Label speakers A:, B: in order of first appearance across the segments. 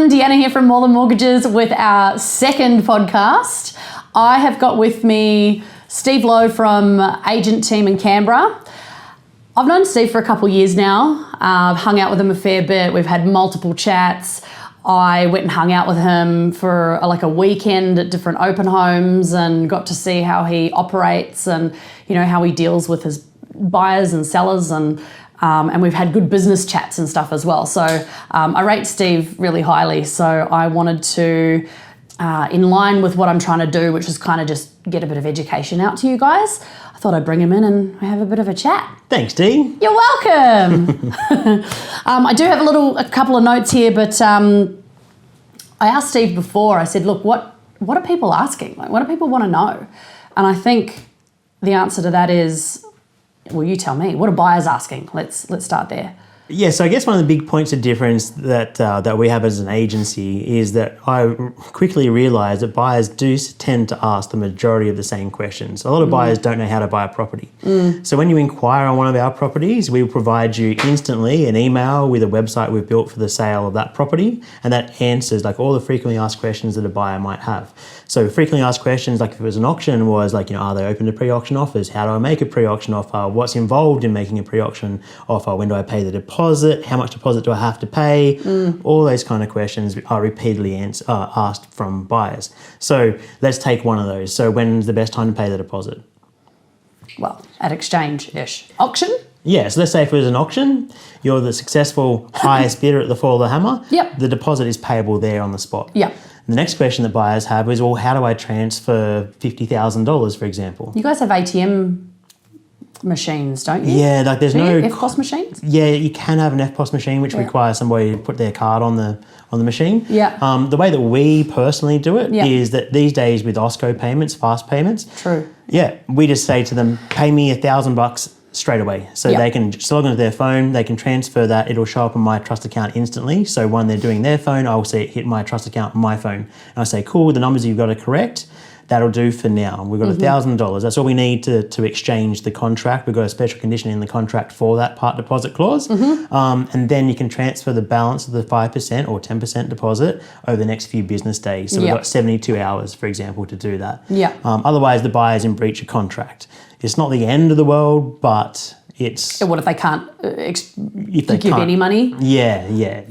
A: everyone, Deanna here from More Than Mortgages with our second podcast. I have got with me Steve Lowe from Agent.Team in Canberra. I've known Steve for a couple of years now. I've hung out with him a fair bit. We've had multiple chats. I went and hung out with him for a weekend at different open homes and got to see how he operates and, you know, how he deals with his buyers and sellers, and we've had good business chats and stuff as well. So I rate Steve really highly. So I wanted to, in line with what I'm trying to do, which is kind of just get a bit of education out to you guys, I thought I'd bring him in and have a bit of a chat.
B: Thanks, Dee.
A: You're welcome. I do have a couple of notes here, but I asked Steve before, I said, look, what are people asking? Like, what do people want to know? And I think the answer to that is, well, you tell me. What are buyers asking? Let's start there.
B: Yeah, so I guess one of the big points of difference that we have as an agency is that I quickly realised that buyers do tend to ask the majority of the same questions. A lot of buyers don't know how to buy a property. So when you inquire on one of our properties, we will provide you instantly an email with a website we've built for the sale of that property, and that answers like all the frequently asked questions that a buyer might have. So frequently asked questions, like if it was an auction, was like, you know, are they open to pre-auction offers? How do I make a pre-auction offer? What's involved in making a pre-auction offer? When do I pay the deposit? How much deposit do I have to pay? All those kind of questions are repeatedly asked from buyers. So let's take one of those. So when's the best time to pay the deposit?
A: Well, at exchange-ish. Auction?
B: Yeah, so let's say if it was an auction, you're the successful highest bidder at the fall of the hammer.
A: Yep.
B: The deposit is payable there on the spot.
A: Yep.
B: The next question that buyers have is, well, how do I transfer $50,000, for example?
A: You guys have ATM machines, don't you?
B: Yeah, like there's no
A: EFTPOS machines?
B: Yeah, you can have an EFTPOS machine, which requires somebody to put their card on the machine.
A: Yeah.
B: The way that we personally do it
A: Yeah.
B: is that these days with OSCO payments, fast payments.
A: True.
B: Yeah, we just say to them, pay me $1,000 straight away. So they can just log onto their phone, they can transfer that, it'll show up on my trust account instantly. So when they're doing their phone, I'll see it hit my trust account on my phone. And I say, cool, the numbers you've got are correct. That'll do for now. We've got $1,000. That's all we need to exchange the contract. We've got a special condition in the contract for that part deposit clause. And then you can transfer the balance of the 5% or 10% deposit over the next few business days. So we've got 72 hours, for example, to do that.
A: Yeah.
B: Otherwise, the buyer's in breach of contract. It's not the end of the world, but it's...
A: What if they can't give any money?
B: Yeah.
A: Yeah.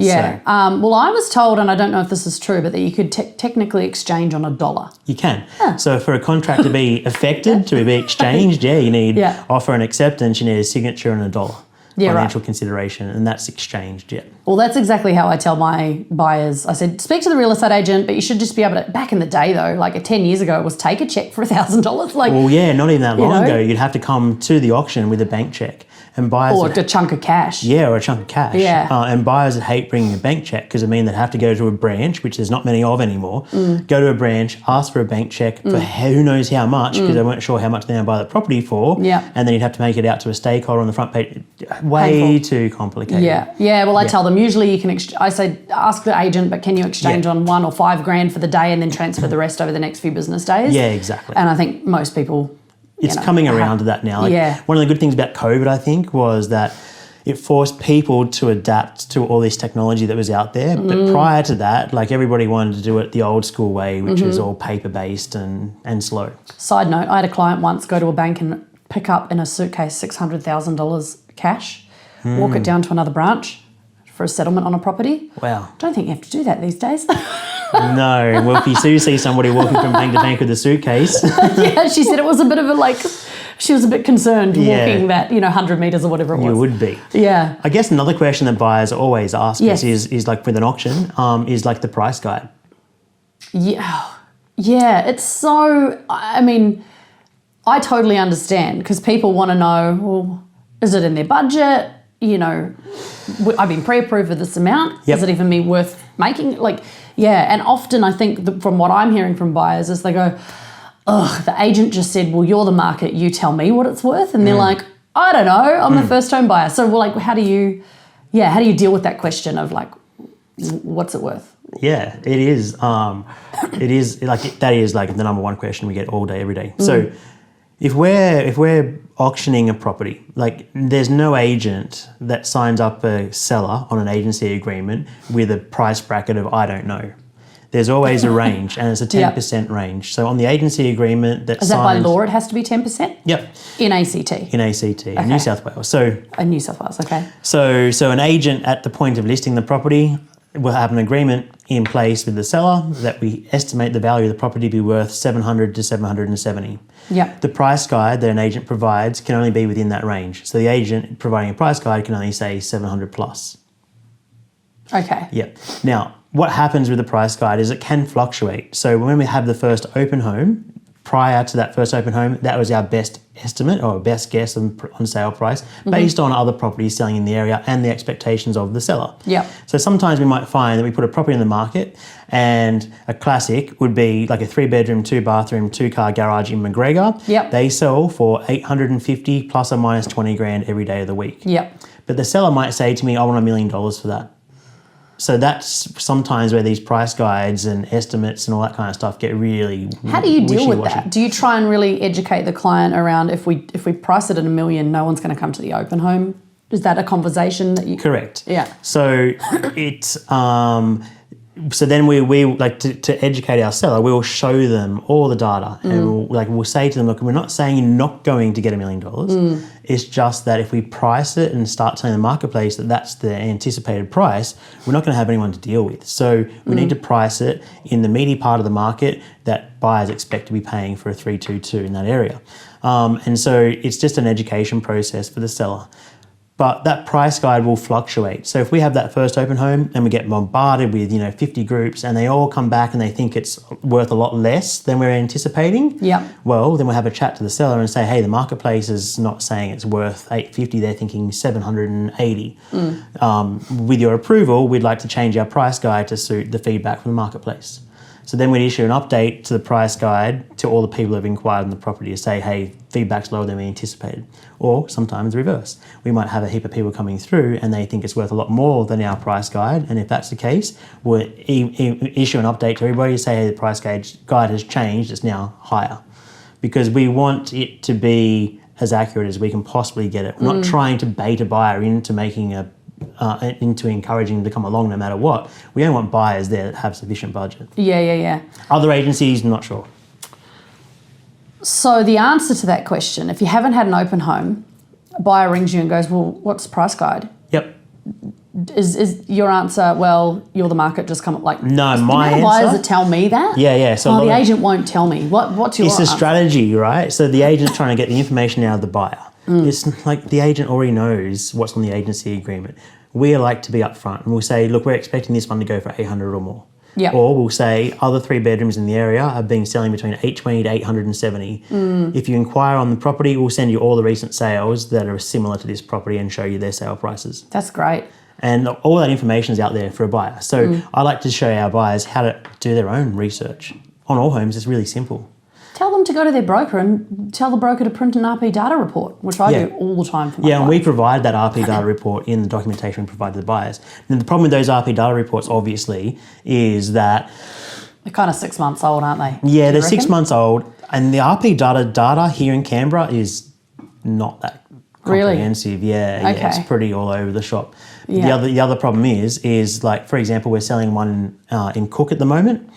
A: So. Well, I was told, and I don't know if this is true, but that you could technically exchange on $1.
B: You can. So for a contract to be affected, to be exchanged, you need offer and acceptance, you need a signature and $1. Financial consideration, and that's exchanged,
A: Well, that's exactly how I tell my buyers. I said, speak to the real estate agent, but you should just be able to, back in the day though, like 10 years ago, it was take a check for $1,000. Like,
B: well, yeah, not even that long ago, you'd have to come to the auction with a bank check. And buyers
A: or a chunk of cash.
B: Yeah, or a chunk of cash.
A: Yeah.
B: And buyers that hate bringing a bank check because it means they have to go to a branch, which there's not many of anymore, go to a branch, ask for a bank check for who knows how much because they weren't sure how much they're going to buy the property for.
A: Yeah.
B: And then you'd have to make it out to a stakeholder on the front page. Way too complicated.
A: Yeah. Well, I tell them usually you can, I say, ask the agent, but can you exchange on $1,000 or $5,000 for the day and then transfer the rest over the next few business days?
B: Yeah, exactly.
A: And I think most people...
B: It's coming around to that now. One of the good things about COVID, I think, was that it forced people to adapt to all this technology that was out there. But prior to that, like everybody wanted to do it the old school way, which is all paper-based and slow.
A: Side note, I had a client once go to a bank and pick up in a suitcase $600,000 cash, walk it down to another branch for a settlement on a property.
B: Wow.
A: Don't think you have to do that these days.
B: No. Well, if you do see somebody walking from bank to bank with a suitcase.
A: Yeah, she said it was a bit of she was a bit concerned walking that, 100 metres or whatever it was.
B: You would be.
A: Yeah.
B: I guess another question that buyers always ask us is like with an auction, is like the price guide.
A: Yeah. Yeah, it's so, I mean, I totally understand because people want to know, well, is it in their budget? I've been pre-approved for this amount. Is it even me worth making? And often I think from what I'm hearing from buyers is they go, ugh, the agent just said, well, you're the market, you tell me what it's worth. And they're like, I don't know, I'm the first home buyer. So how do you deal with that question of what's it worth?
B: Yeah, it is. It is like that is like the number one question we get all day, every day. So if we're auctioning a property. Like, there's no agent that signs up a seller on an agency agreement with a price bracket of I don't know. There's always a range, and it's a 10% range. So on the agency agreement
A: Is that by law it has to be 10%?
B: Yep.
A: In ACT?
B: In ACT, in New South Wales. So
A: in New South Wales, okay.
B: So an agent at the point of listing the property will have an agreement in place with the seller that we estimate the value of the property to be worth 700 to 770.
A: Yep.
B: The price guide that an agent provides can only be within that range. So the agent providing a price guide can only say 700 plus.
A: Okay.
B: Yep. Now, what happens with the price guide is it can fluctuate. So when we have the first open home, prior to that first open home, that was our best estimate or best guess on sale price based on other properties selling in the area and the expectations of the seller.
A: Yeah.
B: So sometimes we might find that we put a property in the market, and a classic would be like a 3-bedroom, 2-bathroom, 2-car garage in McGregor.
A: Yep.
B: They sell for 850 plus or minus 20 grand every day of the week.
A: Yep.
B: But the seller might say to me, I want $1 million for that. So that's sometimes where these price guides and estimates and all that kind of stuff get really
A: How do you deal with
B: wishy-washy.
A: that? Do you try and really educate the client around if we price it at $1 million, no one's going to come to the open home? Is that a conversation that you...
B: Correct.
A: Yeah.
B: So it's so then we like to educate our seller, we'll show them all the data and we'll say to them, look, we're not saying you're not going to get $1 million. It's just that if we price it and start telling the marketplace that that's the anticipated price, we're not going to have anyone to deal with. So we need to price it in the meaty part of the market that buyers expect to be paying for a 322 in that area. And so it's just an education process for the seller. But that price guide will fluctuate. So if we have that first open home and we get bombarded with 50 groups and they all come back and they think it's worth a lot less than we're anticipating, well, then we'll have a chat to the seller and say, hey, the marketplace is not saying it's worth 850, they're thinking 780. With your approval, we'd like to change our price guide to suit the feedback from the marketplace. So then we'd issue an update to the price guide to all the people who have inquired on the property to say, hey, feedback's lower than we anticipated. Or sometimes reverse. We might have a heap of people coming through and they think it's worth a lot more than our price guide. And if that's the case, we'll issue an update to everybody to say, hey, the price guide has changed, it's now higher. Because we want it to be as accurate as we can possibly get it. We're not trying to bait a buyer into making into encouraging them to come along no matter what. We only want buyers there that have sufficient budget.
A: Yeah.
B: Other agencies, not sure.
A: So the answer to that question, if you haven't had an open home, a buyer rings you and goes, well, what's the price guide?
B: Yep.
A: Is your answer, well, you're the market, just come like...
B: No, my answer...
A: Why does it tell me that?
B: Yeah. So
A: the agent won't tell me. What's your
B: answer? It's a
A: answer?
B: strategy, right? So the agent's trying to get the information out of the buyer. It's like the agent already knows what's on the agency agreement. We like to be upfront and we'll say, look, we're expecting this one to go for 800 or more.
A: Yep.
B: Or we'll say other 3 bedrooms in the area are being selling between 820 to 870. If you inquire on the property, we'll send you all the recent sales that are similar to this property and show you their sale prices.
A: That's great.
B: And all that information is out there for a buyer. So I like to show our buyers how to do their own research. On all homes, it's really simple.
A: Tell them to go to their broker and tell the broker to print an RP data report, which I do all the time for my
B: clients. And we
A: clients.
B: provide that RP data report in the documentation we provide to the buyers. And the problem with those RP data reports, obviously, is that...
A: They're kind of 6 months old, aren't they?
B: Yeah, they're 6 months old. And the RP data here in Canberra is not that comprehensive.
A: Really?
B: Yeah, it's pretty all over the shop. Yeah. The other problem is like, for example, we're selling one in Cook at the moment.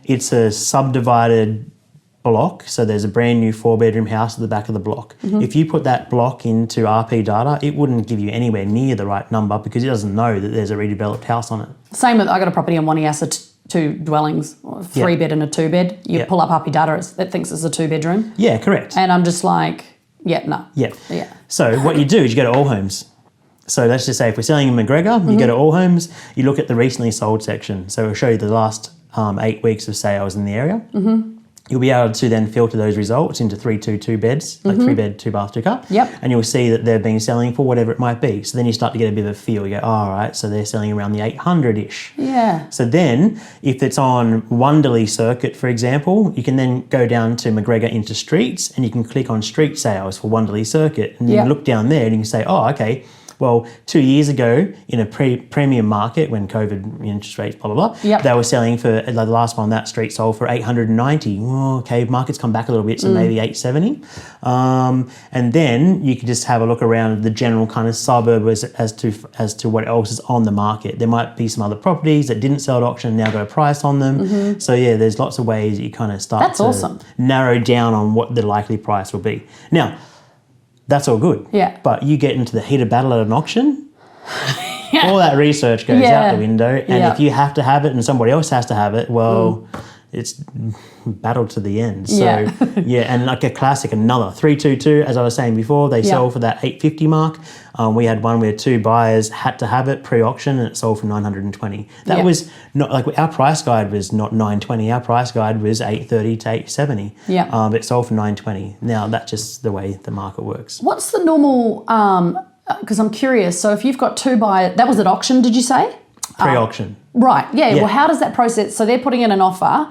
B: It's a subdivided block, so there's a brand new 4-bedroom house at the back of the block. If you put that block into RP data, it wouldn't give you anywhere near the right number because it doesn't know that there's a redeveloped house on it.
A: Same with, I got a property in Waniasa, 2 dwellings, 3-bed and a 2-bed. You pull up RP data, it thinks it's a 2-bedroom.
B: Yeah, correct.
A: And I'm just like, no.
B: Yeah. So what you do is you go to all homes. So let's just say if we're selling in McGregor, you go to all homes, you look at the recently sold section. So it'll show you the last 8 weeks of sales in the area. You'll be able to then filter those results into 322 beds, like 3-bed, 2-bath, 2-car. And you'll see that they're being selling for whatever it might be. So then you start to get a bit of a feel. You go, all right, so they're selling around the 800-ish.
A: Yeah.
B: So then if it's on Wonderley Circuit, for example, you can then go down to McGregor into streets and you can click on street sales for Wonderley Circuit. And you can look down there and you can say, oh, okay, Well, 2 years ago, in a premium market, when COVID, interest rates, blah, blah, blah,
A: Yep.
B: they were selling for, the last one on that street sold for 890. Well, okay, market's come back a little bit, so maybe 870. And then you could just have a look around the general kind of suburb as to what else is on the market. There might be some other properties that didn't sell at auction and now got a price on them. So yeah, there's lots of ways you kind of start to narrow down on what the likely price will be. Now, that's all good.
A: Yeah.
B: But you get into the heated battle at an auction, all that research goes out the window. And if you have to have it and somebody else has to have it, well, it's battle to the end. So, and like a classic, another 322, as I was saying before, they sell for that 850 mark. We had one where 2 buyers had to have it pre-auction and it sold for 920. That was not, like, our price guide was not 920. Our price guide was 830 to 870. But it sold for 920. Now, that's just the way the market works.
A: What's the normal, because I'm curious, so if you've got 2 buyers, that was at auction, did you say?
B: Pre-auction.
A: Right, yeah. Well, how does that process, so they're putting in an offer,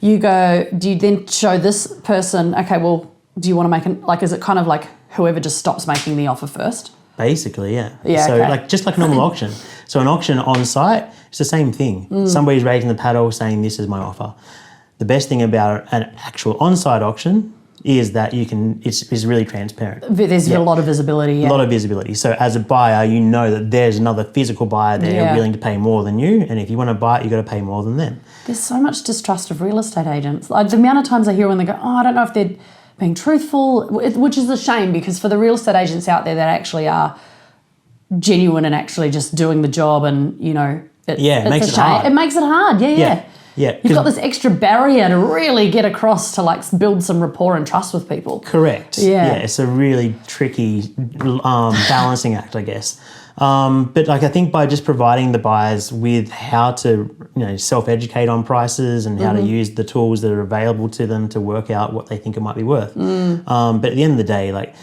A: you go, do you then show this person, okay, well, do you want to make is it kind of like whoever just stops making the offer first?
B: Basically, yeah.
A: So
B: just like normal auction. So an auction on site, it's the same thing. Somebody's raising the paddle saying, this is my offer. The best thing about an actual on-site auction is that it's really transparent.
A: There's a lot of visibility.
B: A lot of visibility. So as a buyer, you know that there's another physical buyer there willing to pay more than you. And if you want to buy it, you've got to pay more than them.
A: There's so much distrust of real estate agents. Like, the amount of times I hear when they go, I don't know if they're being truthful, which is a shame, because for the real estate agents out there that actually are genuine and actually just doing the job, and,
B: it makes it hard.
A: It makes it hard, yeah. You've got this extra barrier to really get across to, like, build some rapport and trust with people.
B: Correct. Yeah, it's a really tricky balancing act, I guess. But I think by just providing the buyers with how to, self-educate on prices and how to use the tools that are available to them to work out what they think it might be worth. But at the end of the day, like,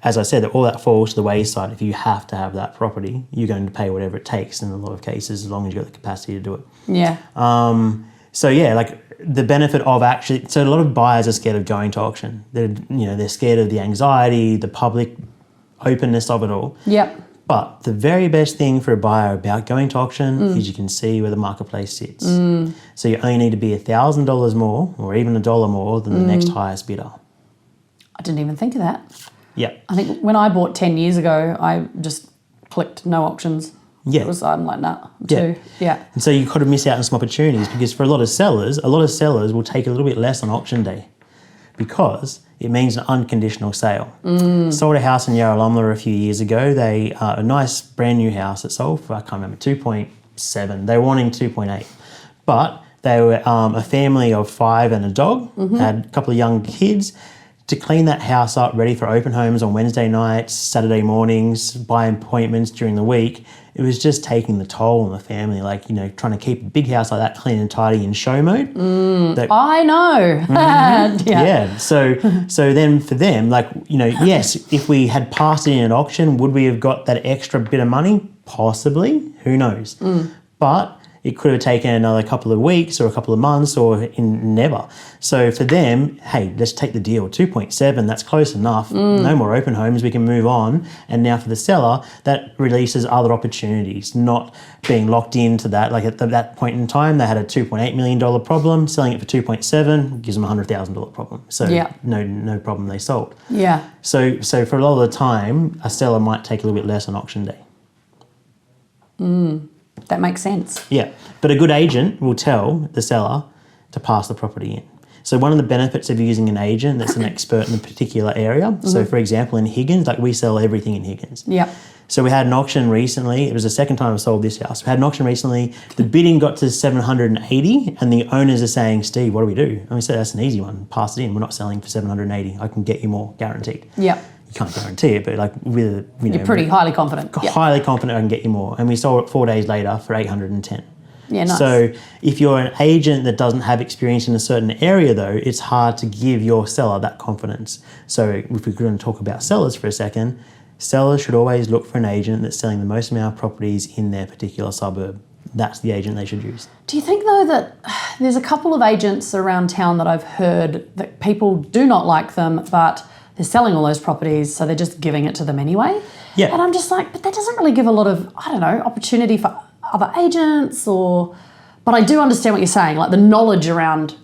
B: as I said, all that falls to the wayside. If you have to have that property, you're going to pay whatever it takes in a lot of cases, as long as you've got the capacity to do it.
A: Yeah.
B: So yeah, like, the benefit of actually, so a lot of buyers are scared of going to auction. They're scared of the anxiety, the public openness of it all.
A: Yep.
B: But the very best thing for a buyer about going to auction is you can see where the marketplace sits. So you only need to be $1,000 more, or even $1 more than the next highest bidder.
A: I didn't even think of that.
B: Yep.
A: I think when I bought 10 years ago, I just clicked no auctions.
B: Yeah.
A: I'm like, nah, I'm too. Yeah.
B: And so you could have missed out on some opportunities, because for a lot of sellers will take a little bit less on auction day, because it means an unconditional sale. Sold a house in Yarralumla a few years ago. They a nice brand new house that sold for, I can't remember, 2.7. They were wanting 2.8. But they were a family of 5 and a dog, had a couple of young kids. To clean that house up, ready for open homes on Wednesday nights, Saturday mornings, by appointments during the week, it was just taking the toll on the family. Like, trying to keep a big house like that clean and tidy in show mode.
A: I know.
B: So then for them, like, yes, if we had passed it in an auction, would we have got that extra bit of money? Possibly. Who knows? But it could have taken another couple of weeks or a couple of months or never. So for them, hey, let's take the deal. 2.7, that's close enough. No more open homes, we can move on. And now for the seller, that releases other opportunities, not being locked into that. Like, at that point in time, they had a $2.8 million problem. Selling it for 2.7 gives them a $100,000 problem. So no problem, they sold.
A: Yeah.
B: So for a lot of the time, a seller might take a little bit less on auction day.
A: That makes sense.
B: Yeah, but a good agent will tell the seller to pass the property in. So one of the benefits of using an agent that's an expert in a particular area, so for example in Higgins, like, we sell everything in Higgins.
A: Yeah.
B: So we had an auction recently, it was the second time I sold this house. We had an auction recently, the bidding got to 780 and the owners are saying, Steve, what do we do? And we said, that's an easy one, pass it in, we're not selling for 780, I can get you more, guaranteed.
A: Yeah.
B: You can't guarantee it, but like, with,
A: you're pretty highly confident.
B: Highly confident I can get you more. And we sold it 4 days later for 810.
A: Yeah, nice.
B: So if you're an agent that doesn't have experience in a certain area, though, it's hard to give your seller that confidence. So if we're going to talk about sellers for a second, sellers should always look for an agent that's selling the most amount of properties in their particular suburb. That's the agent they should use.
A: Do you think, though, that there's a couple of agents around town that I've heard that people do not like them, but they're selling all those properties, so they're just giving it to them anyway?
B: Yeah.
A: And I'm just like, but that doesn't really give a lot of, I don't know, opportunity for other agents but I do understand what you're saying, like the knowledge around,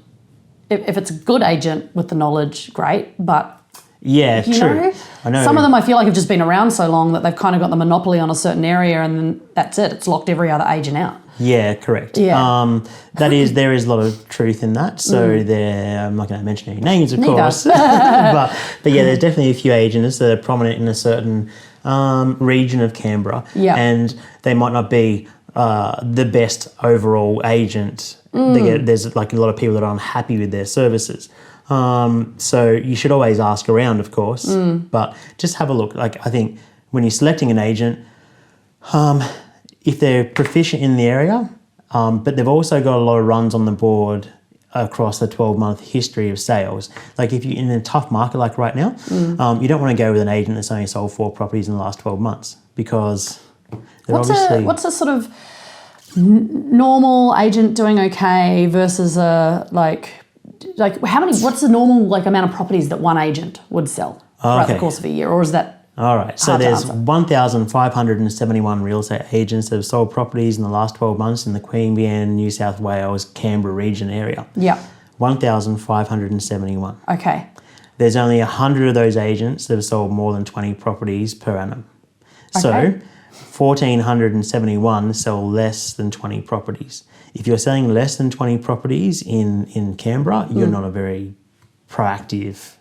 A: if it's a good agent with the knowledge, great, but
B: yeah,
A: you
B: true. I know.
A: Some of them I feel like have just been around so long that they've kind of got the monopoly on a certain area and then that's it. It's locked every other agent out.
B: Yeah, correct.
A: Yeah.
B: There is a lot of truth in that. So I'm not going to mention any names, of
A: Neither.
B: course. but yeah, there's definitely a few agents that are prominent in a certain region of Canberra.
A: Yeah.
B: And they might not be the best overall agent. There's like a lot of people that are unhappy with their services. So you should always ask around, of course, but just have a look. Like, I think when you're selecting an agent, if they're proficient in the area, but they've also got a lot of runs on the board across the 12-month history of sales. Like, if you're in a tough market like right now, you don't want to go with an agent that's only sold 4 properties in the last 12 months because they're
A: What's a sort of normal agent doing okay versus what's the normal amount of properties that one agent would sell throughout the course of a year, or is that
B: all right? So there's 1,571 real estate agents that have sold properties in the last 12 months in the Queanbeyan, New South Wales, Canberra region area.
A: Yeah.
B: 1,571.
A: Okay.
B: There's only 100 of those agents that have sold more than 20 properties per annum. So 1,471 sell less than 20 properties. If you're selling less than 20 properties in Canberra, you're not a very proactive,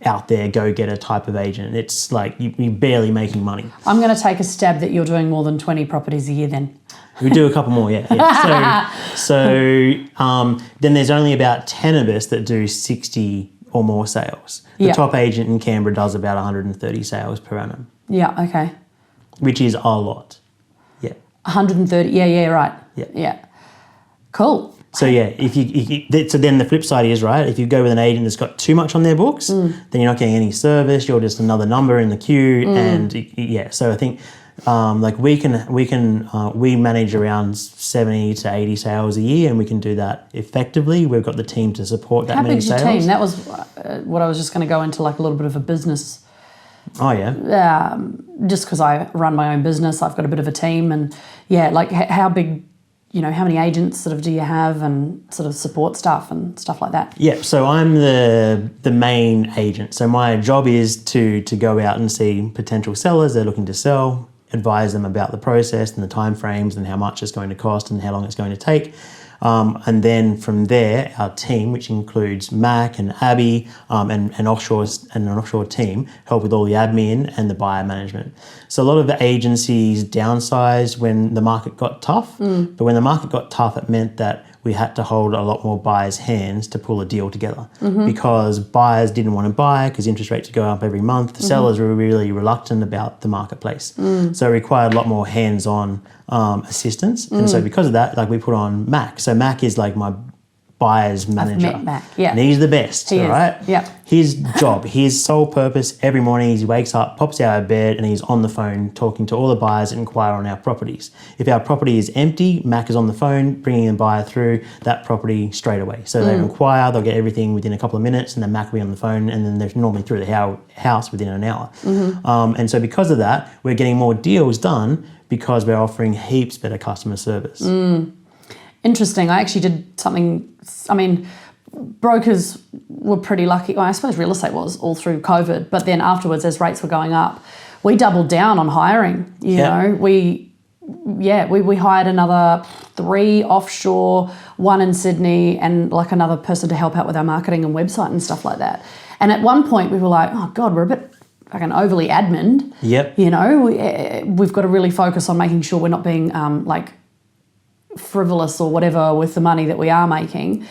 B: out there, go-getter type of agent. It's like you're barely making money.
A: I'm going to take a stab that you're doing more than 20 properties a year then.
B: We do a couple more, yeah. So then there's only about 10 of us that do 60 or more sales. The top agent in Canberra does about 130 sales per annum.
A: Yeah, okay.
B: Which is a lot. Yeah.
A: 130, yeah, right. Yeah. Cool.
B: So yeah, so then the flip side is, right, if you go with an agent that's got too much on their books, then you're not getting any service, you're just another number in the queue, and so I think we manage around 70 to 80 sales a year, and we can do that effectively. We've got the team to support that many sales.
A: How big's your team? That was what I was just going to go into, like a little bit of a business.
B: Oh yeah.
A: Just because I run my own business, I've got a bit of a team, and like how big, how many agents sort of do you have, and sort of support staff and stuff like that?
B: Yeah, so I'm the main agent. So my job is to go out and see potential sellers they're looking to sell, advise them about the process and the timeframes and how much it's going to cost and how long it's going to take. And then from there, our team, which includes Mac and Abby and an offshore team, help with all the admin and the buyer management. So a lot of the agencies downsized when the market got tough, but when the market got tough, it meant that we had to hold a lot more buyers' hands to pull a deal together because buyers didn't want to buy because interest rates would go up every month. The sellers were really reluctant about the marketplace. So it required a lot more hands-on assistance. And so because of that, we put on Mac. So Mac is like my buyer's manager.
A: I've met Mac, yeah.
B: And he's the best,
A: he
B: right?
A: Is. Yeah.
B: His job, his sole purpose every morning, he wakes up, pops out of bed, and he's on the phone talking to all the buyers that inquire on our properties. If our property is empty, Mac is on the phone bringing a buyer through that property straight away. So they inquire, they'll get everything within a couple of minutes, and then Mac will be on the phone, and then they're normally through the house within an hour. And so because of that, we're getting more deals done because we're offering heaps better customer service.
A: Interesting. I actually did something, brokers were pretty lucky. Well, I suppose real estate was all through COVID, but then afterwards, as rates were going up, we doubled down on hiring. You know, we hired another 3 offshore, 1 in Sydney, and another person to help out with our marketing and website and stuff like that. And at one point we were like, oh God, we're a bit fucking overly admin.
B: Yep.
A: We've got to really focus on making sure we're not being frivolous or whatever with the money that we are making.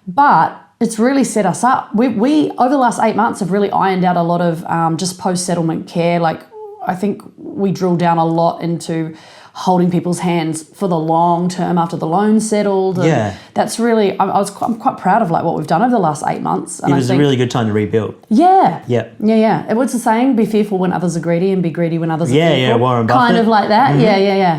A: But it's really set us up. We over the last 8 months have really ironed out a lot of just post-settlement care. I think we drilled down a lot into holding people's hands for the long term after the loan's settled. And that's really, I'm quite proud of what we've done over the last 8 months. And
B: it was a really good time to rebuild.
A: Yeah.
B: Yep.
A: Yeah. What's the saying? Be fearful when others are greedy and be greedy when others are fearful.
B: Yeah, Warren Buffett.
A: Kind of like that.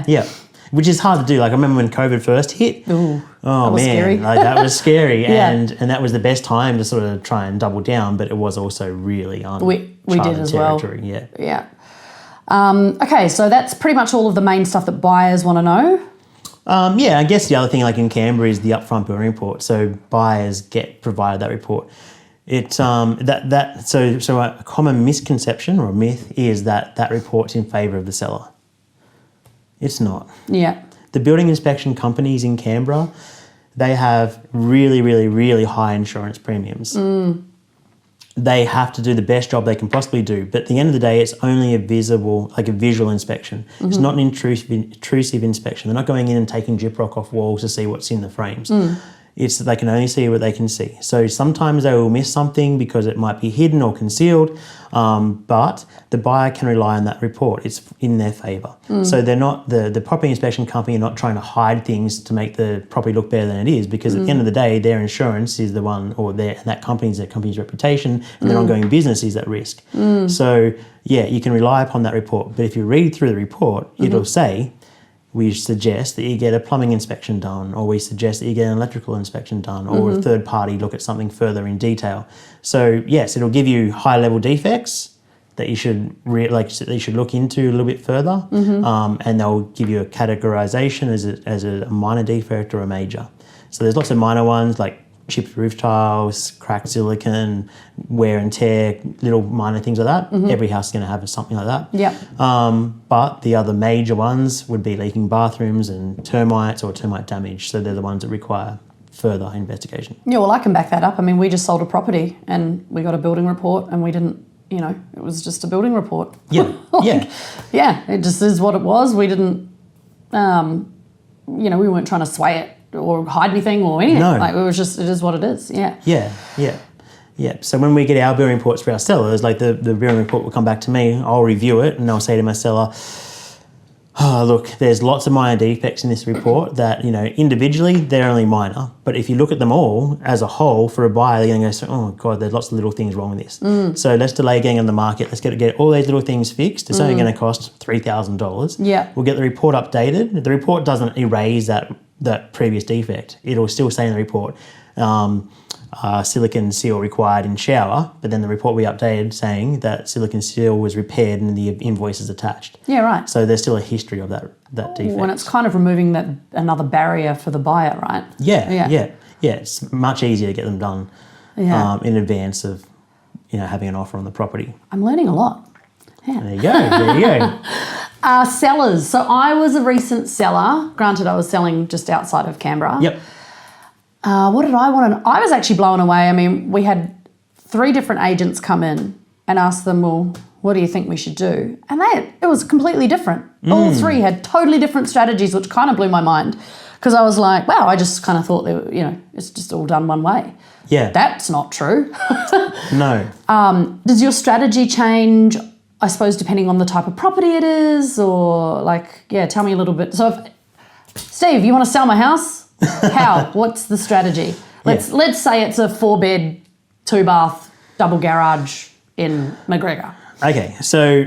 A: Yeah.
B: Which is hard to do. I remember when COVID first hit.
A: Ooh,
B: oh,
A: that was
B: man.
A: Scary.
B: That was scary. And that was the best time to sort of try and double down, but it was also really
A: we did as
B: territory.
A: Yeah. Okay, so that's pretty much all of the main stuff that buyers want to know.
B: Yeah, I guess the other thing like in Canberra is the upfront building report. So buyers get provided that report. It's so a common misconception or myth is that report's in favour of the seller. It's not.
A: Yeah.
B: The building inspection companies in Canberra, they have really, really, really high insurance premiums. They have to do the best job they can possibly do. But at the end of the day, it's only a visual inspection. It's not an intrusive inspection. They're not going in and taking gyprock off walls to see what's in the frames. It's they can only see what they can see. So sometimes they will miss something because it might be hidden or concealed, but the buyer can rely on that report. It's in their favour. So they're not the property inspection company are not trying to hide things to make the property look better than it is, because at the end of the day, their insurance is the one, or that company's reputation and their ongoing business is at risk. So yeah, you can rely upon that report. But if you read through the report, it'll say, we suggest that you get a plumbing inspection done, or we suggest that you get an electrical inspection done, or a third party look at something further in detail. So yes, it'll give you high level defects that you should look into a little bit further, and they'll give you a categorization as a minor defect or a major. So there's lots of minor ones like chipped roof tiles, cracked silicon, wear and tear, little minor things like that. Every house is going to have something like that.
A: Yeah.
B: But the other major ones would be leaking bathrooms and termites or termite damage. So they're the ones that require further investigation.
A: Yeah, well, I can back that up. I mean, we just sold a property and we got a building report and we didn't, it was just a building report.
B: Yeah,
A: Yeah, it just is what it was. We didn't, we weren't trying to sway it or hide anything or anything.
B: No.
A: It is what it is. Yeah.
B: Yeah. So when we get our building reports for our sellers, like the building report will come back to me, I'll review it, and I'll say to my seller, look, there's lots of minor defects in this report that, individually they're only minor. But if you look at them all as a whole for a buyer, they're going to go, oh God, there's lots of little things wrong with this. So let's delay getting on the market. Let's get all these little things fixed. It's only going to cost $3,000.
A: Yeah.
B: We'll get the report updated. The report doesn't erase that previous defect. It'll still say in the report, silicon seal required in shower, but then the report we updated saying that silicon seal was repaired and the invoice is attached.
A: Yeah, right.
B: So there's still a history of that defect.
A: When it's kind of removing another barrier for the buyer, right?
B: Yeah. It's much easier to get them done in advance of having an offer on the property.
A: I'm learning a lot. Yeah.
B: There you go.
A: Sellers. So I was a recent seller. Granted, I was selling just outside of Canberra.
B: Yep.
A: What did I want to know? I was actually blown away. I mean, we had 3 different agents come in and ask them, well, what do you think we should do? And it was completely different. All 3 had totally different strategies, which kind of blew my mind, because I was like, wow, I just kind of thought it's just all done one way.
B: Yeah.
A: That's not true.
B: No.
A: Does your strategy change, I suppose, depending on the type of property it is, or tell me a little bit. So Steve, you want to sell my house? How? What's the strategy? Let's say it's a 4-bed, 2-bath, double garage in McGregor.
B: Okay, so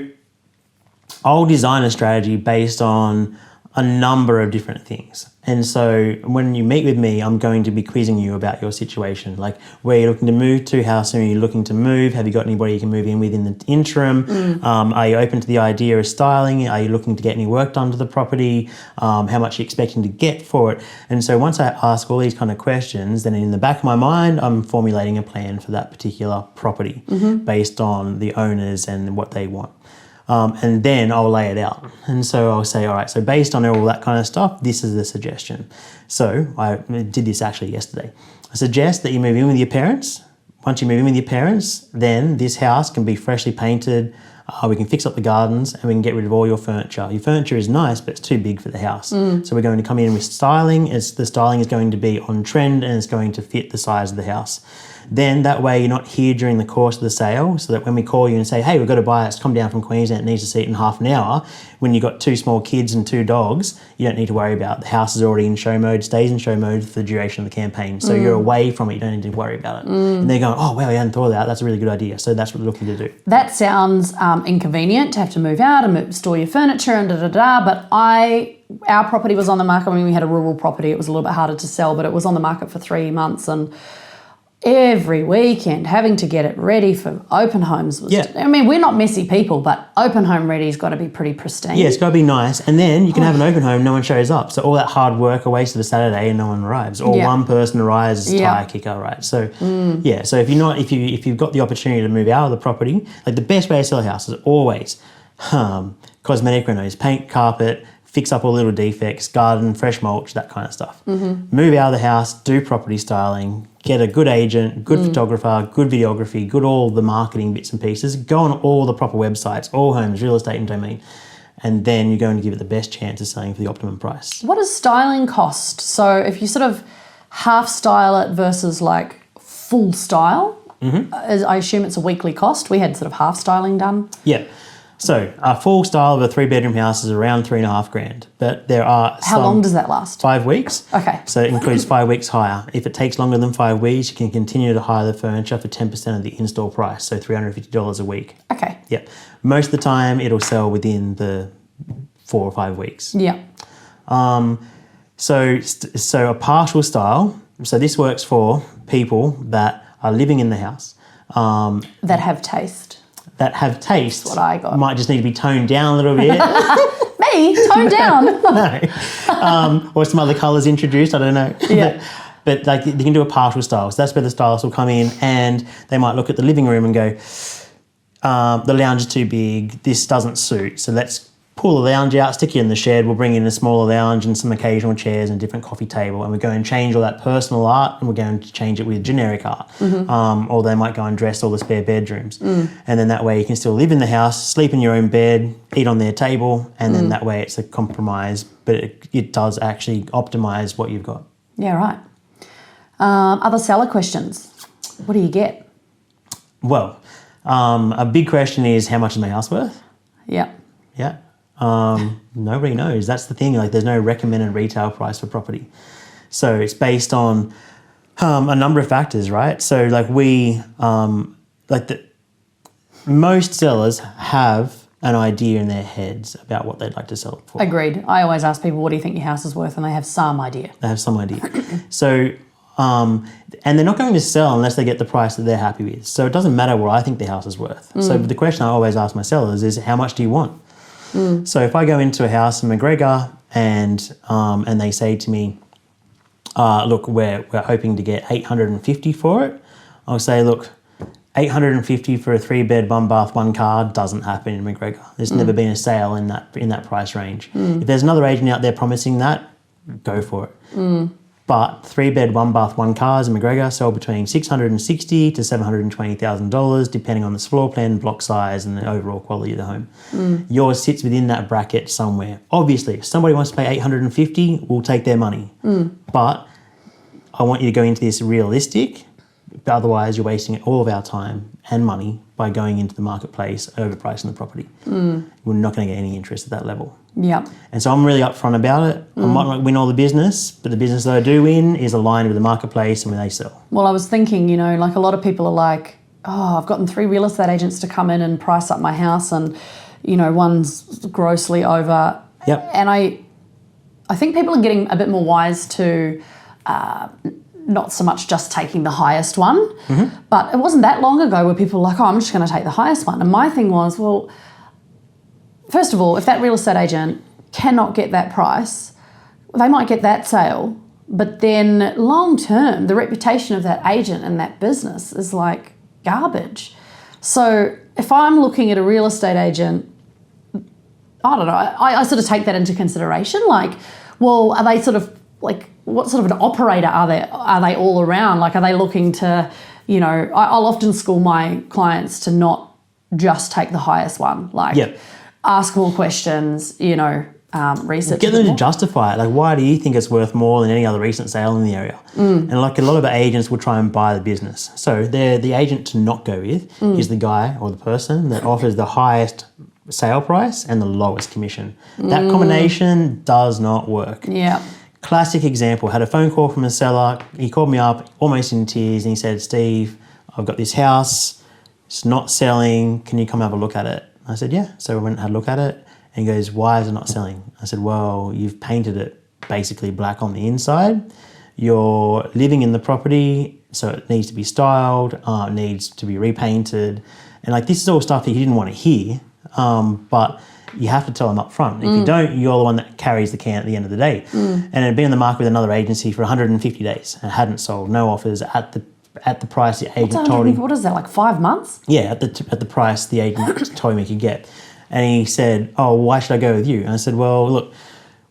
B: I'll design a strategy based on a number of different things. And so when you meet with me, I'm going to be quizzing you about your situation. Like, where you're looking to move to, how soon are you looking to move? Have you got anybody you can move in with in the interim? Are you open to the idea of styling? Are you looking to get any work done to the property? How much are you expecting to get for it? And so once I ask all these kind of questions, then in the back of my mind, I'm formulating a plan for that particular property based on the owners and what they want. And then I'll lay it out. And so I'll say, all right, so based on all that kind of stuff, this is the suggestion. So I did this actually yesterday. I suggest that you move in with your parents. Once you move in with your parents, then this house can be freshly painted. We can fix up the gardens and we can get rid of all your furniture. Your furniture is nice, but it's too big for the house. So we're going to come in with styling. The styling is going to be on trend and it's going to fit the size of the house. Then that way you're not here during the course of the sale, so that when we call you and say, hey, we've got a buyer that's come down from Queensland, it needs to see it in half an hour, when you've got 2 small kids and 2 dogs, you don't need to worry about it. The house is already in show mode, stays in show mode for the duration of the campaign. So you're away from it, you don't need to worry about it. And they're going, oh, wow, we hadn't thought of that. That's a really good idea. So that's what we're looking to do.
A: That sounds inconvenient to have to move out and store your furniture and but our property was on the market. I mean, we had a rural property. It was a little bit harder to sell, but it was on the market for 3 months and every weekend having to get it ready for open homes was,
B: Yeah.
A: I mean, we're not messy people, but open home ready's got to be pretty pristine.
B: Yeah, it's got to be nice. And then you can have an open home, no one shows up. So all that hard work a waste of a Saturday and no one arrives. Or one person arrives as a tire kicker, right? So yeah, so if you've got the opportunity to move out of the property, like the best way to sell a house is always cosmetic renos, paint, carpet, fix up all little defects, garden, fresh mulch, that kind of stuff. Move out of the house, do property styling, get a good agent, good photographer, good videography, good all the marketing bits and pieces, go on all the proper websites, All Homes, Real Estate and Domain, and then you're going to give it the best chance of selling for the optimum price.
A: What does styling cost? So if you sort of half style it versus like full style, I assume it's a weekly cost. We had sort of half styling done.
B: Yeah. So a full style of a 3-bedroom house is around $3,500, but there are
A: How long does that last?
B: 5 weeks.
A: Okay.
B: So it includes 5 weeks hire. If it takes longer than 5 weeks, you can continue to hire the furniture for 10% of the install price, so $350 a week.
A: Okay.
B: Yeah. Most of the time, it'll sell within the 4 or 5 weeks.
A: Yeah.
B: So a partial style. So this works for people that are living in the house.
A: That have taste.
B: That have taste.
A: That's what I got.
B: Might just need to be toned down a little bit.
A: Me? Tone down.
B: No. Or some other colours introduced, I don't know.
A: Yeah.
B: But like you can do a partial style. So that's where the stylist will come in and they might look at the living room and go, the lounge is too big, this doesn't suit. So let's pull the lounge out, stick it in the shed, we'll bring in a smaller lounge and some occasional chairs and a different coffee table, and we're going to change all that personal art and we're going to change it with generic art. Or they might go and dress all the spare bedrooms. And then that way you can still live in the house, sleep in your own bed, eat on their table, and then that way it's a compromise, but it does actually optimise what you've got.
A: Yeah, right. Other seller questions. What do you get?
B: Well, a big question is, how much is my house worth?
A: Yeah.
B: Yeah. Nobody knows. That's the thing. Like, there's no recommended retail price for property. So it's based on a number of factors, right? So like most sellers have an idea in their heads about what they'd like to sell it for.
A: Agreed. I always ask people, what do you think your house is worth? And they have some idea.
B: They have some idea. So, and they're not going to sell unless they get the price that they're happy with. So it doesn't matter what I think the house is worth. So the question I always ask my sellers is, how much do you want? So if I go into a house in McGregor and they say to me, look, we're hoping to get $850 for it, I'll say, look, $850 for a 3-bed, 1-bath, 1-car doesn't happen in McGregor. There's never been a sale in that price range. If there's another agent out there promising that, go for it. But 3-bed, 1-bath, 1-cars in McGregor sell between $660,000 to $720,000, depending on the floor plan, block size, and the overall quality of the home. Yours sits within that bracket somewhere. Obviously, if somebody wants to pay $850,000, we'll take their money. But I want you to go into this realistic. Otherwise, you're wasting all of our time and money by going into the marketplace, overpricing the property. We're not going to get any interest at that level.
A: Yeah.
B: And so I'm really upfront about it. I might not win all the business, but the business that I do win is aligned with the marketplace and where they sell.
A: Well, I was thinking, like a lot of people are like, oh, I've gotten 3 real estate agents to come in and price up my house, and, one's grossly over.
B: Yep.
A: And I think people are getting a bit more wise to not so much just taking the highest one, but it wasn't that long ago where people were like, oh, I'm just going to take the highest one. And my thing was, well, first of all, if that real estate agent cannot get that price, they might get that sale, but then long term, the reputation of that agent and that business is like garbage. So if I'm looking at a real estate agent, I don't know, I sort of take that into consideration. Like, well, are they sort of like, what sort of an operator are they? Are they all around? Like, are they looking to, I'll often school my clients to not just take the highest one. Like, ask more questions, research.
B: Get them to justify it. Like, why do you think it's worth more than any other recent sale in the area? And like a lot of agents will try and buy the business. So the agent to not go with is the guy or the person that offers the highest sale price and the lowest commission. That combination does not work.
A: Yeah.
B: Classic example, had a phone call from a seller. He called me up almost in tears and he said, Steve, I've got this house. It's not selling. Can you come have a look at it? I said, yeah. So we went and had a look at it. And he goes, why is it not selling? I said, well, you've painted it basically black on the inside. You're living in the property so it needs to be styled, it needs to be repainted. And like, this is all stuff that he didn't want to hear, but you have to tell them up front. If you don't, you're the one that carries the can at the end of the day. And it had been on the market with another agency for 150 days and hadn't sold, no offers at the price the agent told him.
A: What is that, like 5 months?
B: Yeah, at the price the agent told him he could get. And he said, oh, why should I go with you? And I said, well, look,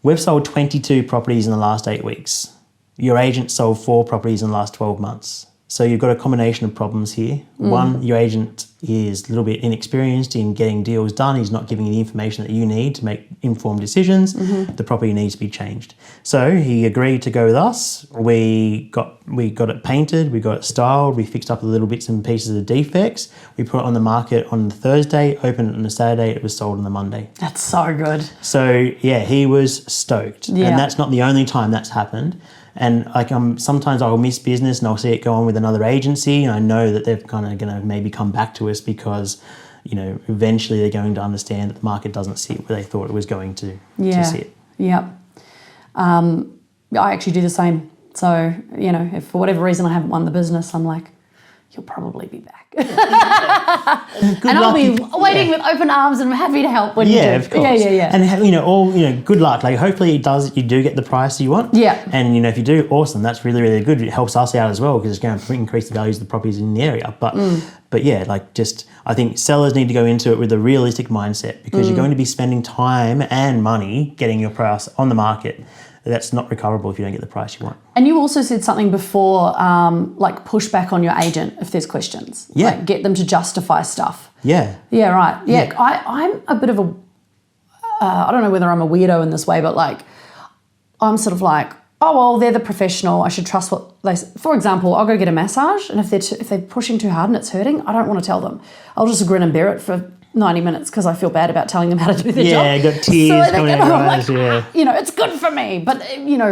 B: we've sold 22 properties in the last 8 weeks. Your agent sold 4 properties in the last 12 months. So you've got a combination of problems here. One, your agent is a little bit inexperienced in getting deals done. He's not giving you the information that you need to make informed decisions. The property needs to be changed. So he agreed to go with us. We got it painted, we got it styled, we fixed up the little bits and pieces of defects. We put it on the market on the Thursday, opened it on the Saturday, it was sold on the Monday.
A: That's so good.
B: So yeah, he was stoked.
A: Yeah.
B: And that's not the only time that's happened. And like sometimes I'll miss business and I'll see it go on with another agency, and I know that they're kind of going to maybe come back to us because, you know, eventually they're going to understand that the market doesn't sit where they thought it was going to sit.
A: Yeah. I actually do the same. So, you know, if for whatever reason I haven't won the business, I'm like, you'll probably be back. I'll be waiting with open arms and I'm happy to help when you do.
B: Yeah, of course.
A: Yeah.
B: And good luck. Like, hopefully you do get the price you want.
A: Yeah.
B: And if you do, awesome. That's really, really good. It helps us out as well because it's going to increase the values of the properties in the area. But yeah, I think sellers need to go into it with a realistic mindset because you're going to be spending time and money getting your price on the market. That's not recoverable if you don't get the price you want.
A: And you also said something before, like push back on your agent if there's questions.
B: Yeah.
A: Like get them to justify stuff.
B: Yeah.
A: Yeah, right. Yeah. I'm a bit of a, I don't know whether I'm a weirdo in this way, but like, I'm sort of like, oh, well, they're the professional. I should trust what they say. For example, I'll go get a massage, and if they're pushing too hard and it's hurting, I don't want to tell them. I'll just grin and bear it for 90 minutes because I feel bad about telling them how to do their job.
B: Yeah, got tears coming out of your eyes,
A: it's good for me. But,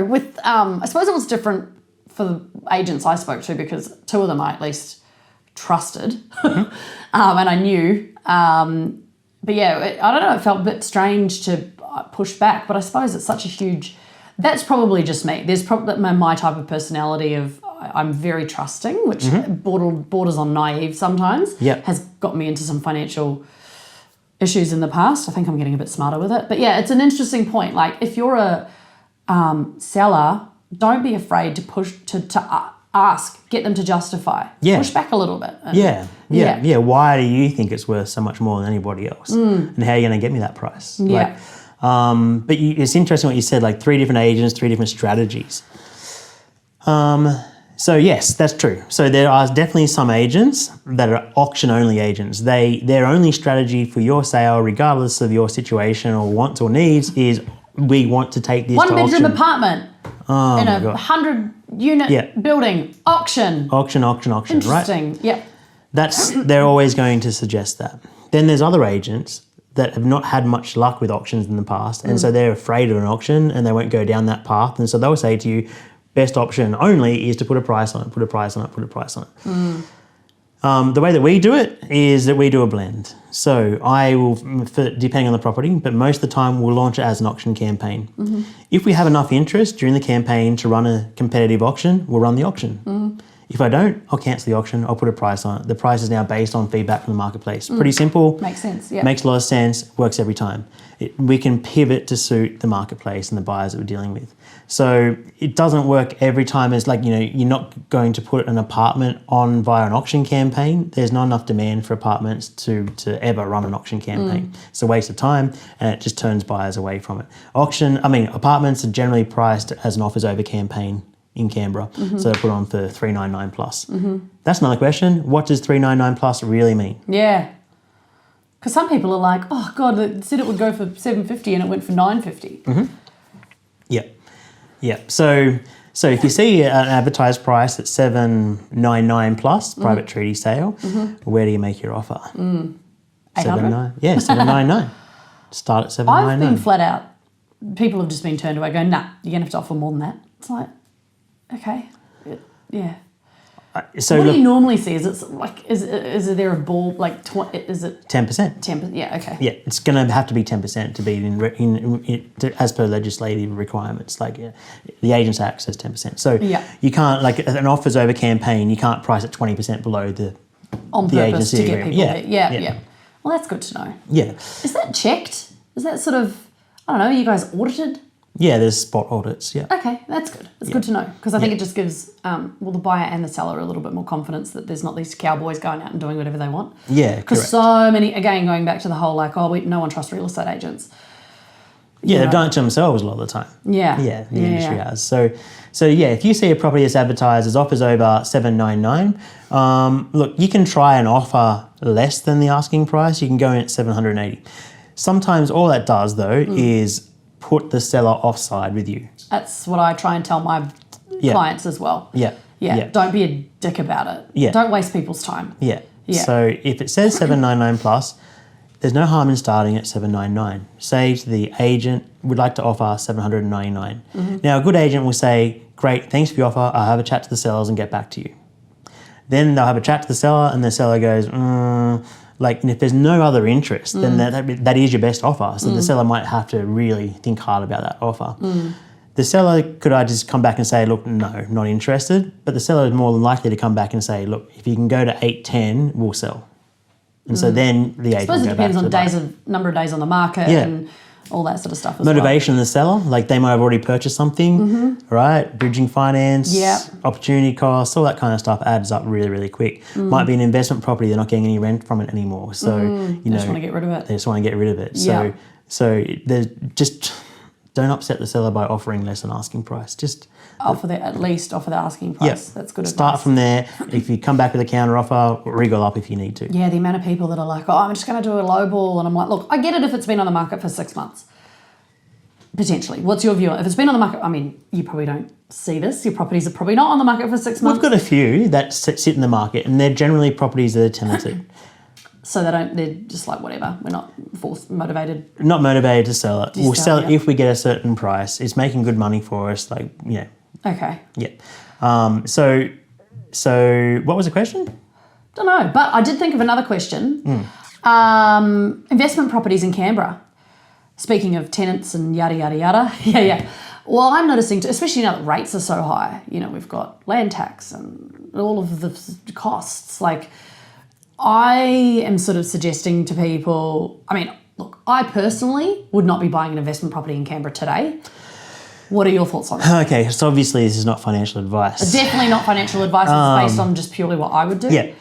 A: with, I suppose it was different for the agents I spoke to because 2 of them I at least trusted and I knew. But yeah, I don't know, it felt a bit strange to push back, but I suppose it's such a huge, that's probably just me. There's probably my type of personality of, I'm very trusting, which borders on naive sometimes, has got me into some financial issues in the past. I think I'm getting a bit smarter with it. But yeah, it's an interesting point. Like if you're a seller, don't be afraid to push, to ask, get them to justify. Yeah. Push back a little bit.
B: Yeah. Why do you think it's worth so much more than anybody else? And how are you going to get me that price?
A: Yeah.
B: But it's interesting what you said, like 3 different agents, 3 different strategies. So yes, that's true. So there are definitely some agents that are auction-only agents. Their only strategy for your sale, regardless of your situation or wants or needs, is we want to take this to auction.
A: 1-bedroom apartment in a 100-unit building. Auction.
B: Auction,
A: Interesting.
B: right?
A: Yeah.
B: They're always going to suggest that. Then there's other agents that have not had much luck with auctions in the past, and so they're afraid of an auction and they won't go down that path. And so they'll say to you, best option only is to put a price on it. The way that we do it is that we do a blend. So I will, depending on the property, but most of the time we'll launch it as an auction campaign. If we have enough interest during the campaign to run a competitive auction, we'll run the auction. If I don't, I'll cancel the auction, I'll put a price on it. The price is now based on feedback from the marketplace. Pretty simple.
A: Makes sense, yeah.
B: Makes a lot of sense, works every time. We can pivot to suit the marketplace and the buyers that we're dealing with. So it doesn't work every time. It's like, you're not going to put an apartment on via an auction campaign. There's not enough demand for apartments to ever run an auction campaign. It's a waste of time and it just turns buyers away from it. Apartments are generally priced as an offers over campaign in Canberra. So they're put on for $399 plus. That's another question. What does $399 plus really mean?
A: Yeah. Because some people are like, oh God, it said it would go for $750 and it went for $950.
B: Yeah. So if you see an advertised price at $799 plus, private treaty sale, where do you make your offer?
A: 800?
B: Yeah, $799. Start at $799.
A: I've been flat out. People have just been turned away going, nah, you're going to have to offer more than that. It's like, okay. Yeah.
B: So
A: what do
B: look,
A: you normally see? Is there a ball like is it
B: 10%.
A: 10%? Yeah, okay.
B: Yeah, it's going to have to be 10% to be as per legislative requirements. Like the Agents Act says 10%. So you can't, like an offers over campaign, you can't price it 20% below the
A: purpose
B: agency
A: to get
B: agreement.
A: people there. Yeah. Well, that's good to know.
B: Yeah.
A: Is that checked? Is that sort of, I don't know, are you guys audited?
B: Yeah, there's spot audits, yeah.
A: Okay, that's good. It's good to know because I think it just gives, the buyer and the seller a little bit more confidence that there's not these cowboys going out and doing whatever they want.
B: Yeah,
A: because so many, again, going back to the whole like, no one trusts real estate agents.
B: Yeah, they've done it to themselves a lot of the time.
A: Yeah.
B: Yeah, the industry has. So yeah, if you see a property that's advertised as offers over 799, look, you can try and offer less than the asking price. You can go in at 780. Sometimes all that does though is put the seller offside with you.
A: That's what I try and tell my clients as well. Yeah. Don't be a dick about it.
B: Yeah.
A: Don't waste people's time.
B: Yeah.
A: Yeah.
B: So if it says 799 plus, there's no harm in starting at 799. Say to the agent, we'd like to offer 799. Now a good agent will say, great, thanks for your offer. I'll have a chat to the sellers and get back to you. Then they'll have a chat to the seller and the seller goes, and if there's no other interest, then that is your best offer. So the seller might have to really think hard about that offer. The seller could just come back and say, look, no, not interested. But the seller is more than likely to come back and say, look, if you can go to 810, we'll sell. And so then the agent.
A: I suppose it depends on number of days on the market and all that sort of stuff.
B: Motivation of the seller, like they might have already purchased something, right? Bridging finance, opportunity costs, all that kind of stuff adds up really, really quick. Might be an investment property; they're not getting any rent from it anymore, so
A: they just want to get rid of it.
B: They just want to get rid of it. So there's just don't upset the seller by offering less than asking price. Just
A: at least offer the asking price. That's good advice.
B: Start from there. If you come back with a counter offer, wriggle up if you need to.
A: Yeah, the amount of people that are like, I'm just going to do a low ball. And I'm like, look, I get it if it's been on the market for 6 months. Potentially. What's your view? If it's been on the market, I mean, you probably don't see this. Your properties are probably not on the market for 6 months.
B: We've got a few that sit in the market and they're generally properties that are tenanted.
A: So they're just like, whatever. We're not motivated.
B: Not motivated to sell it. We'll sell it if we get a certain price. It's making good money for us.
A: Okay.
B: Yeah. So what was the question?
A: Don't know, but I did think of another question. Investment properties in Canberra. Speaking of tenants and yada, yada, yada. Yeah. Well, I'm noticing, especially now that rates are so high, we've got land tax and all of the costs. Like, I am sort of suggesting to people, look, I personally would not be buying an investment property in Canberra today. What are your thoughts on that?
B: Okay, so obviously this is not financial advice.
A: Definitely not financial advice. It's based on just purely what I would do.
B: Yeah.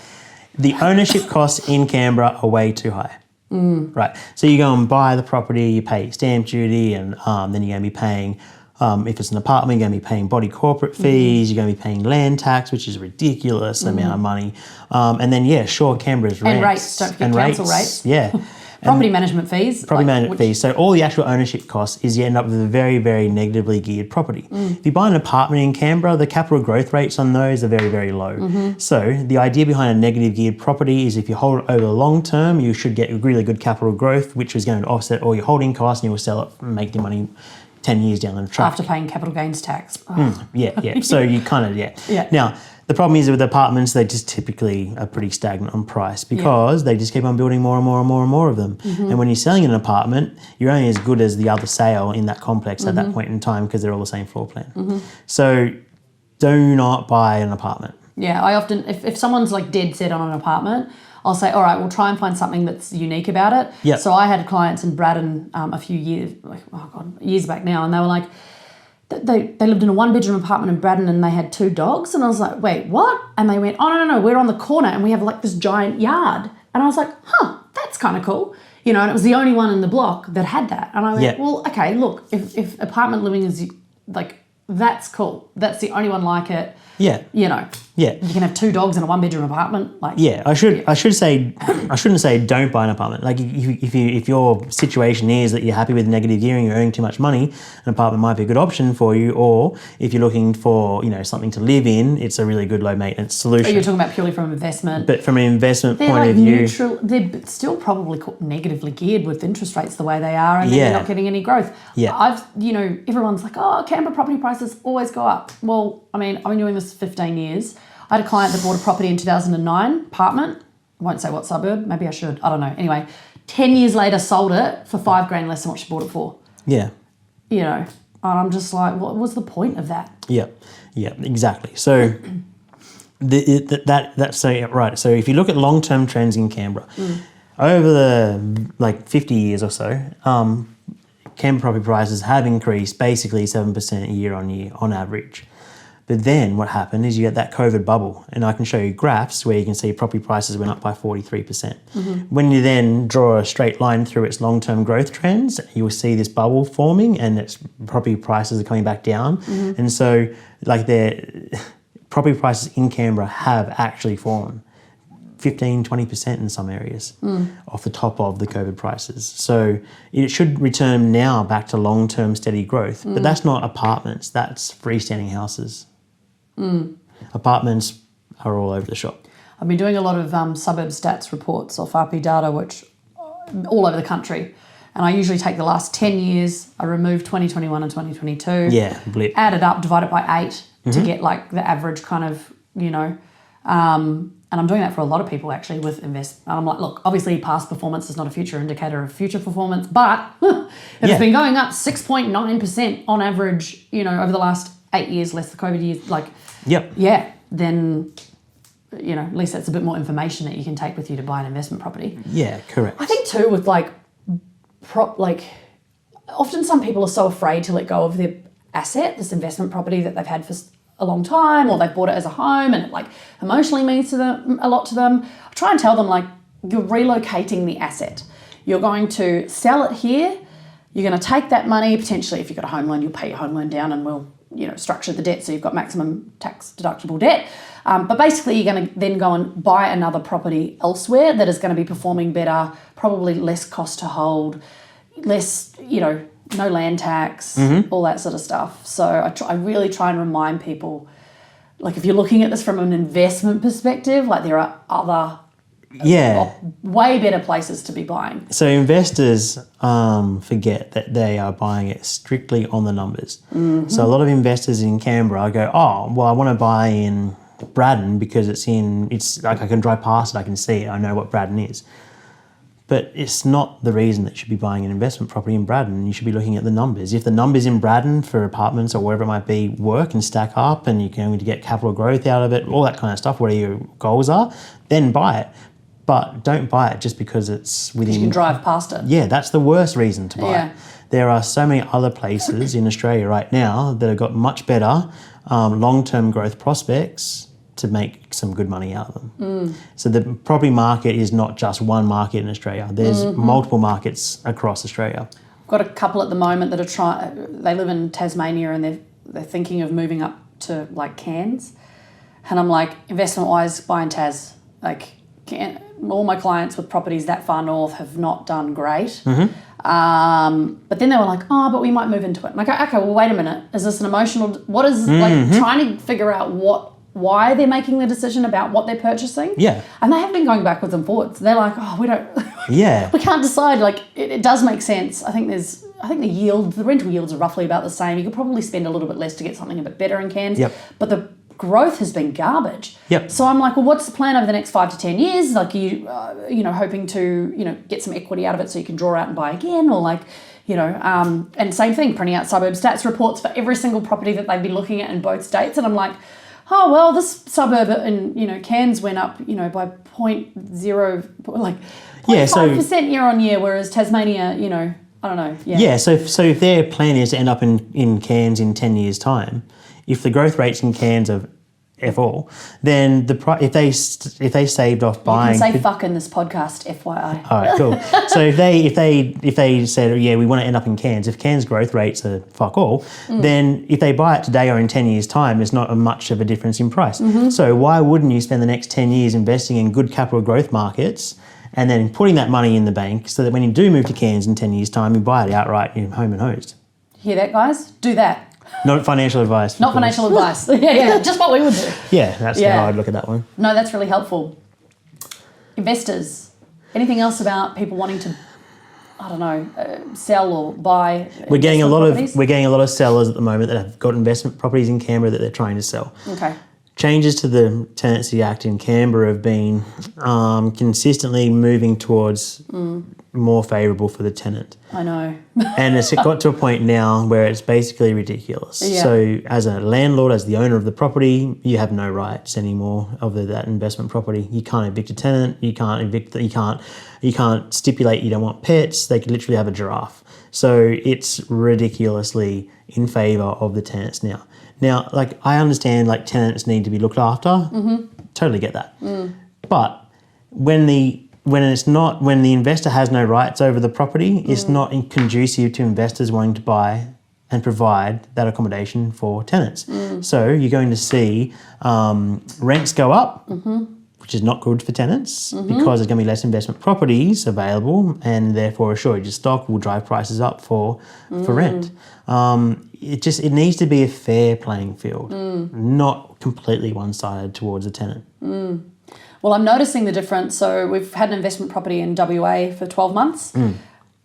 B: The ownership costs in Canberra are way too high. Right. So you go and buy the property, you pay stamp duty, and then you're going to be paying, if it's an apartment, you're going to be paying body corporate fees, you're going to be paying land tax, which is a ridiculous amount of money. And then, Canberra's rents.
A: And rates, don't forget council rates.
B: Yeah.
A: Property management fees.
B: Fees. So all the actual ownership costs is you end up with a very, very negatively geared property. If you buy an apartment in Canberra, the capital growth rates on those are very, very low. So the idea behind a negative geared property is if you hold it over the long term, you should get really good capital growth, which is going to offset all your holding costs and you will sell it and make the money 10 years down the track.
A: After paying capital gains tax.
B: Yeah. So you kind of, yeah. Now, the problem is with apartments, they just typically are pretty stagnant on price because they just keep on building more and more and more and more of them. And when you're selling an apartment, you're only as good as the other sale in that complex at that point in time because they're all the same floor plan. So do not buy an apartment. Yeah,
A: I often, if someone's like dead set on an apartment, I'll say, all right, we'll try and find something that's unique about it.
B: Yep.
A: So I had clients in Braddon a few years back now, and they were like, they lived in a 1-bedroom apartment in Braddon and they had 2 dogs. And I was like, wait, what? And they went, oh, no, we're on the corner and we have like this giant yard. And I was like, that's kind of cool. And it was the only one in the block that had that. And I went, well, okay, look, if apartment living is like, that's cool. That's the only one like it.
B: Yeah.
A: You can have 2 dogs in a 1-bedroom apartment.
B: I should say I shouldn't say don't buy an apartment. Like if your situation is that you're happy with negative gearing, you're earning too much money, an apartment might be a good option for you. Or if you're looking for something to live in, it's a really good low maintenance solution.
A: Oh, you're talking about purely from investment.
B: But from an investment
A: point
B: of view,
A: neutral. They're still probably negatively geared with interest rates the way they are, and then you're not getting any growth.
B: Yeah.
A: Everyone's like, Canberra property prices always go up. Well, I've been doing this 15 years. I had a client that bought a property in 2009, apartment. I won't say what suburb. Maybe I should. I don't know. Anyway, 10 years later, sold it for $5,000 less than what she bought it for.
B: Yeah.
A: You know, and I'm just like, what was the point of that?
B: Yeah, exactly. So that's so right. So if you look at long-term trends in Canberra, over the 50 years or so, Canberra property prices have increased basically 7% year on year on average. But then what happened is you get that COVID bubble, and I can show you graphs where you can see property prices went up by 43%. When you then draw a straight line through its long-term growth trends, you will see this bubble forming, and its property prices are coming back down. And so, property prices in Canberra have actually fallen 15-20% in some areas off the top of the COVID prices. So it should return now back to long-term steady growth, but that's not apartments, that's freestanding houses. Apartments are all over the shop.
A: I've been doing a lot of suburb stats reports off RP data, which all over the country. And I usually take the last 10 years, I remove 2021 and 2022.
B: Yeah, blip.
A: Add it up, divide it by 8 to get the average kind of, and I'm doing that for a lot of people actually with invest. And I'm like, look, obviously past performance is not a future indicator of future performance, but it's been going up 6.9% on average, over the last 8 years, less the COVID years, then, at least that's a bit more information that you can take with you to buy an investment property.
B: Yeah, correct.
A: I think too with often some people are so afraid to let go of their asset, this investment property that they've had for a long time, or they've bought it as a home and it emotionally means to them a lot to them. I try and tell them you're relocating the asset. You're going to sell it here. You're going to take that money, potentially if you've got a home loan, you'll pay your home loan down and we'll structure the debt so you've got maximum tax deductible debt. But basically you're going to then go and buy another property elsewhere that is going to be performing better, probably less cost to hold, less, no land tax, all that sort of stuff. So I really try and remind people, if you're looking at this from an investment perspective, there are other way better places to be buying.
B: So investors forget that they are buying it strictly on the numbers. So a lot of investors in Canberra go, oh, well, I want to buy in Braddon because it's I can drive past it, I can see it, I know what Braddon is. But it's not the reason that you should be buying an investment property in Braddon. You should be looking at the numbers. If the numbers in Braddon for apartments or wherever it might be work and stack up and you're going to get capital growth out of it, all that kind of stuff, whatever your goals are, then buy it. But don't buy it just because it's within...
A: You can drive past it.
B: Yeah, that's the worst reason to buy it. There are so many other places in Australia right now that have got much better long-term growth prospects to make some good money out of them. So the property market is not just one market in Australia. There's multiple markets across Australia.
A: I've got a couple at the moment that they live in Tasmania and they're thinking of moving up to Cairns. And I'm investment-wise, buy in Tas. All my clients with properties that far north have not done great. But then they were but we might move into it. I'm okay, well, wait a minute. Is this an emotional... What is... trying to figure out why they're making the decision about what they're purchasing. Yeah. And they have been going backwards and forwards. They're we don't... we can't decide. It does make sense. I think the rental yields are roughly about the same. You could probably spend a little bit less to get something a bit better in Cairns. But the growth has been garbage. So I'm well, what's the plan over the next 5 to 10 years? Hoping to, get some equity out of it so you can draw out and buy again, or and same thing, printing out suburb stats reports for every single property that they've been looking at in both states. And I'm oh, well, this suburb in, Cairns went up, by 0.5% year on year, whereas Tasmania, I don't know.
B: Yeah, so if their plan is to end up in Cairns in 10 years' time, if the growth rates in Cairns are F all, then if they saved off buying...
A: You can say fuck in this podcast, FYI.
B: All right, cool. So if they said, we want to end up in Cairns, if Cairns growth rates are fuck all, then if they buy it today or in 10 years' time, there's not much of a difference in price. So why wouldn't you spend the next 10 years investing in good capital growth markets and then putting that money in the bank so that when you do move to Cairns in 10 years' time, you buy it outright, home and hosed?
A: Hear that, guys? Do that.
B: Not financial advice.
A: Not financial advice. Just what we would do.
B: Yeah, that's how I'd look at that one.
A: No, that's really helpful. Investors. Anything else about people wanting to, sell or buy?
B: We're getting a lot of sellers at the moment that have got investment properties in Canberra that they're trying to sell.
A: Okay.
B: changes to the Tenancy Act in Canberra have been consistently moving towards more favourable for the tenant.
A: I know.
B: And it's got to a point now where it's basically ridiculous.
A: Yeah.
B: So as a landlord, as the owner of the property, you have no rights anymore of that investment property. You can't evict a tenant. You can't stipulate you don't want pets. They could literally have a giraffe. So it's ridiculously in favour of the tenants now. Now, like, I understand, like, tenants need to be looked after. Totally get that. But when the investor has no rights over the property, it's not conducive to investors wanting to buy and provide that accommodation for tenants. So you're going to see rents go up, which is not good for tenants because there's going to be less investment properties available, and therefore a shortage of stock will drive prices up for rent. It needs to be a fair playing field, not completely one-sided towards a tenant.
A: Well, I'm noticing the difference. So we've had an investment property in WA for 12 months,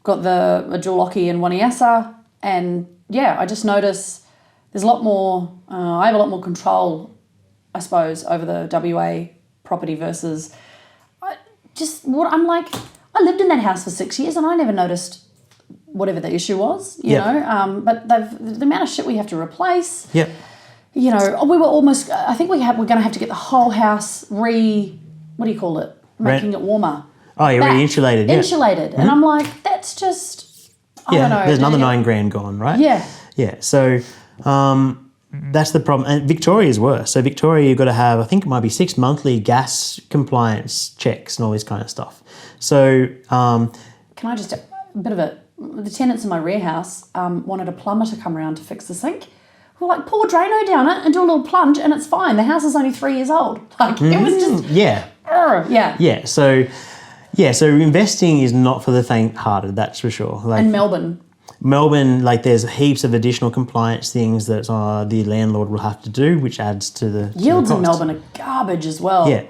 A: got a dual occy in Waniasa, and yeah, I just notice there's a lot more, I have a lot more control, I suppose, over the WA property versus I lived in that house for 6 years and I never noticed whatever the issue was, you know, but the amount of shit we have to replace.
B: Yep.
A: You know, we were almost, I think we're going to have to get the whole house making it warmer.
B: Oh, you're already insulated. Yeah.
A: Insulated. And I'm like, that's just, I don't know.
B: There's another $9,000 gone, right?
A: Yeah.
B: Yeah. So that's the problem. And Victoria's worse. So Victoria, you've got to have, I think it might be 6 monthly gas compliance checks and all this kind of stuff. So
A: can I just, the tenants in my rear house wanted a plumber to come around to fix the sink. We're like, pour Drano down it and do a little plunge and it's fine. The house is only 3 years old. Like, it was just...
B: Yeah.
A: Yeah.
B: So investing is not for the faint-hearted, that's for sure. Like,
A: and Melbourne,
B: like, there's heaps of additional compliance things that the landlord will have to do, which adds to the
A: yields
B: to the
A: in
B: cost.
A: Melbourne are garbage as well.
B: Yeah.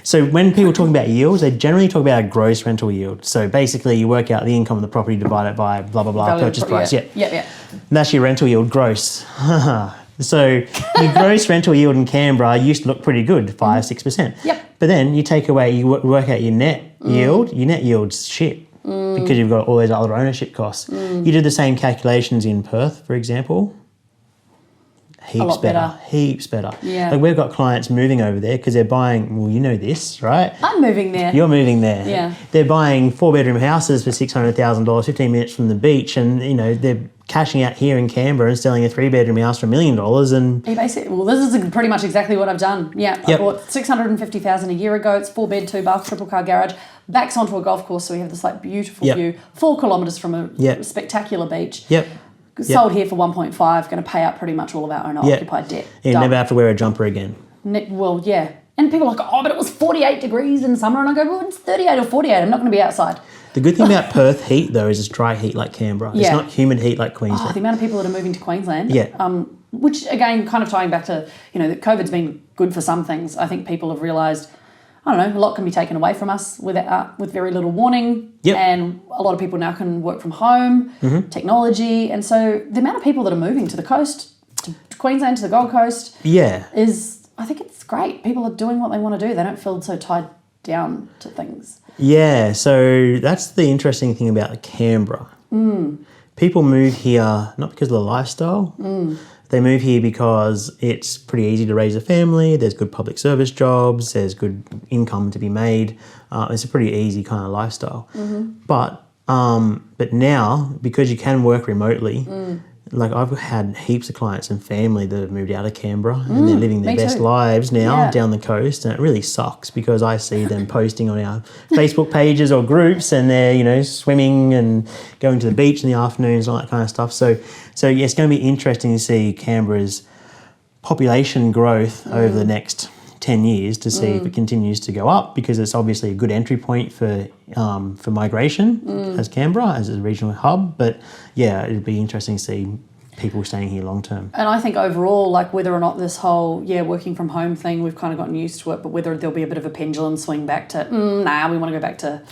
B: So when people talk about yields, they generally talk about a gross rental yield. So basically, you work out the income of the property divided by blah blah blah
A: Value
B: purchase price.
A: Yeah.
B: And that's your rental yield gross. So your gross rental yield in Canberra used to look pretty good, 5-6%.
A: Yep.
B: But then you work out your net yield. Your net yield's shit because you've got all those other ownership costs. You do the same calculations in Perth, for example. Heaps better.
A: Yeah.
B: Like, we've got clients moving over there because they're buying, well, you know this, right?
A: I'm moving there.
B: You're moving there.
A: Yeah.
B: They're buying 4-bedroom houses for $600,000, 15 minutes from the beach, and, you know, they're cashing out here in Canberra and selling a 3-bedroom house for $1 million. And
A: this is pretty much exactly what I've done. Yeah. I bought $650,000 a year ago. It's 4-bed, 2-bath, triple car garage. Backs onto a golf course, so we have this like beautiful view, 4 kilometres from a spectacular beach. Sold here for 1.5, going to pay out pretty much all of our own occupied debt.
B: You never have to wear a jumper again.
A: Well, yeah. And people are like, oh, but it was 48 degrees in summer. And I go, well, it's 38 or 48. I'm not going to be outside.
B: The good thing about Perth heat, though, is it's dry heat like Canberra. It's not humid heat like Queensland.
A: The amount of people that are moving to Queensland.
B: Yeah.
A: Which, again, kind of tying back to, you know, that COVID's been good for some things. I think people have realised, I don't know, a lot can be taken away from us with very little warning. And a lot of people now can work from home, technology. And so the amount of people that are moving to the coast, to Queensland, to the Gold Coast, is, I think it's great. People are doing what they want to do. They don't feel so tied down to things.
B: Yeah, so that's the interesting thing about Canberra. People move here not because of the lifestyle. They move here because it's pretty easy to raise a family. There's good public service jobs. There's good income to be made. It's a pretty easy kind of lifestyle. But now, because you can work remotely, like, I've had heaps of clients and family that have moved out of Canberra and they're living their best lives now down the coast, and it really sucks because I see them posting on our Facebook pages or groups, and they're, you know, swimming and going to the beach in the afternoons and all that kind of stuff. So yeah, it's going to be interesting to see Canberra's population growth over the next 10 years to see if it continues to go up, because it's obviously a good entry point for migration as Canberra, as a regional hub. But yeah, it'd be interesting to see people staying here long term.
A: And I think overall, like, whether or not this whole working from home thing, we've kind of gotten used to it, but whether there'll be a bit of a pendulum swing back to we want to go back to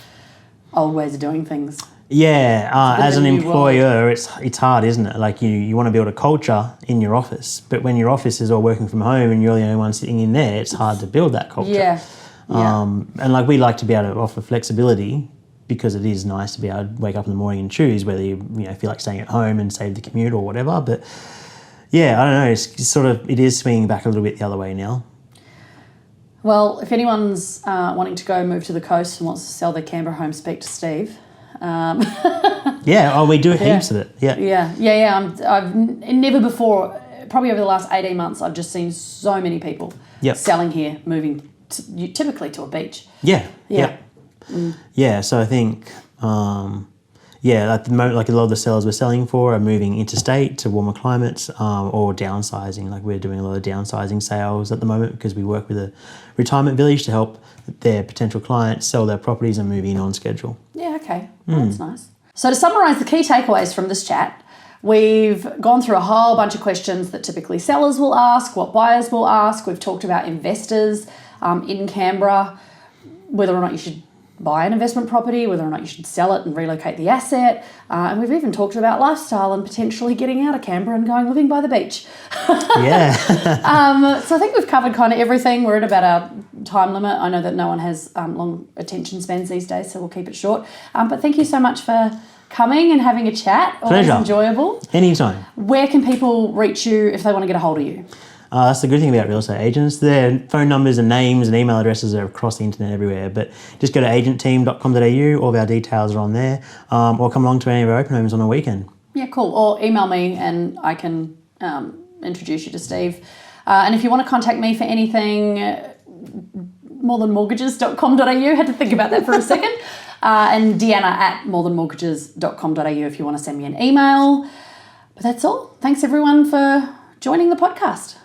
A: old ways of doing things.
B: Yeah,
A: bit of
B: as
A: a
B: an
A: new
B: employer, it's hard, isn't it? Like you want to build a culture in your office, but when your office is all working from home and you're the only one sitting in there, it's hard to build that culture.
A: Yeah.
B: And like we like to be able to offer flexibility because it is nice to be able to wake up in the morning and choose whether you feel like staying at home and save the commute or whatever. But yeah, I don't know. It's sort of, it is swinging back a little bit the other way now.
A: Well, if anyone's wanting to go move to the coast and wants to sell their Canberra home, speak to Steve.
B: Yeah, we do heaps of it. Yeah.
A: I've never before, probably over the last 18 months, I've just seen so many people selling here, moving typically to a beach.
B: Yeah. Yeah, so I think, at the moment, like a lot of the sellers we're selling for are moving interstate to warmer climates or downsizing. Like we're doing a lot of downsizing sales at the moment because we work with a retirement village to help their potential clients sell their properties and move in on schedule.
A: Yeah, okay. Well, that's nice. So to summarise the key takeaways from this chat, we've gone through a whole bunch of questions that typically sellers will ask, what buyers will ask. We've talked about investors in Canberra, whether or not you should buy an investment property, whether or not you should sell it and relocate the asset. And we've even talked about lifestyle and potentially getting out of Canberra and going living by the beach.
B: Yeah.
A: So I think we've covered kind of everything. We're at about our time limit. I know that no one has long attention spans these days, so we'll keep it short. But thank you so much for coming and having a chat. Always
B: Pleasure.
A: Enjoyable.
B: Anytime.
A: Where can people reach you if they want to get a hold of you?
B: That's the good thing about real estate agents. Their phone numbers and names and email addresses are across the internet everywhere. But just go to agent.team.com.au. All of our details are on there. Or come along to any of our open homes on a weekend. Yeah,
A: cool. Or email me and I can introduce you to Steve. And if you want to contact me for anything, morethanmortgages.com.au. Had to think about that for a second. And Deanna at morethanmortgages.com.au if you want to send me an email. But that's all. Thanks everyone for joining the podcast.